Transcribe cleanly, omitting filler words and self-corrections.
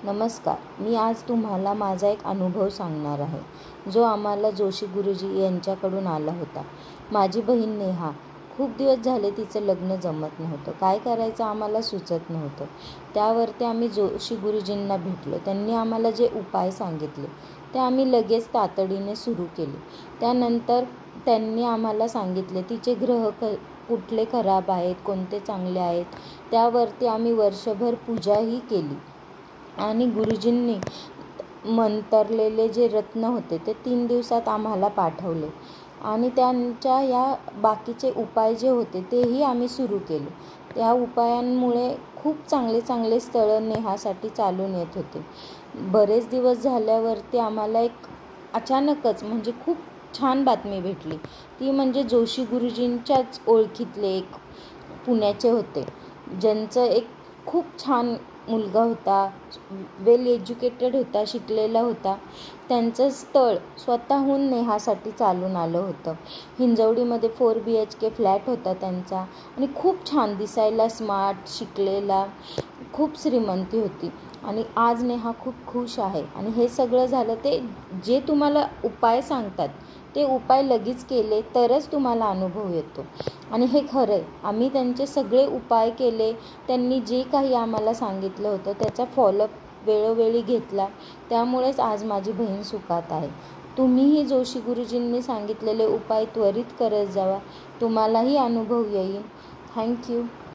नमस्कार. मी आज तुम्हाला माझा एक अनुभव सांगणार आहे, जो आम्हाला जोशी गुरुजी यांच्याकडून आला होता. माझी बहीण नेहा, खूप दिवस झाले तिचं लग्न जमत नव्हतं. काय करायचं आम्हाला सुचत नव्हतं. त्यावरती आम्ही जोशी गुरुजींना भेटलो. त्यांनी आम्हाला जे उपाय सांगितले ते आम्ही लगेच तातडीने सुरू केले. त्यानंतर त्यांनी आम्हाला सांगितले तिचे ग्रह कुठले खराब आहेत, कोणते चांगले आहेत. त्यावरती आम्ही वर्षभर पूजाही केली आणि गुरुजींनी मंतरलेले जे रत्न होते ते 3 दिवसात आम्हाला पाठवले आणि त्यांच्या या बाकीचे उपाय जे होते तेही आम्ही सुरू केले. त्या उपायांमुळे खूप चांगले चांगले स्थळं नेहासाठी चालून येत होते. बरेच दिवस झाल्यावरती आम्हाला एक अचानकच म्हणजे खूप छान बातमी भेटली. ती म्हणजे जोशी गुरुजींच्याच ओळखीतले एक पुण्याचे होते, ज्यांचं एक खूप छान मुलगा होता, वेल एज्युकेटेड होता, शिकलेला होता. त्यांचं स्थळ स्वतःहून नेहासाठी चालून आलं होतं. हिंजवडीमध्ये 4 BHK फ्लॅट होता त्यांचा आणि खूप छान दिसायला, स्मार्ट, शिकलेला, खूप श्रीमंती होती आणि आज नेहा खूप खुश आहे. आणि हे सगळं झालं ते जे तुम्हाला उपाय सांगतात ते उपाय लगेच केले तरच तुम्हाला अनुभव येतो आणि हे खरं आहे. आम्ही त्यांचे सगळे उपाय केले. त्यांनी जे काही आम्हाला सांगितलं होतं त्याचा फॉलोअप वेळोवेळी घेतला. त्यामुळेच आज माझी बहीण सुखात आहे. तुम्हीही जोशी गुरुजींनी सांगितलेले उपाय त्वरित करत जावा. तुम्हालाही अनुभव येईल. थँक्यू.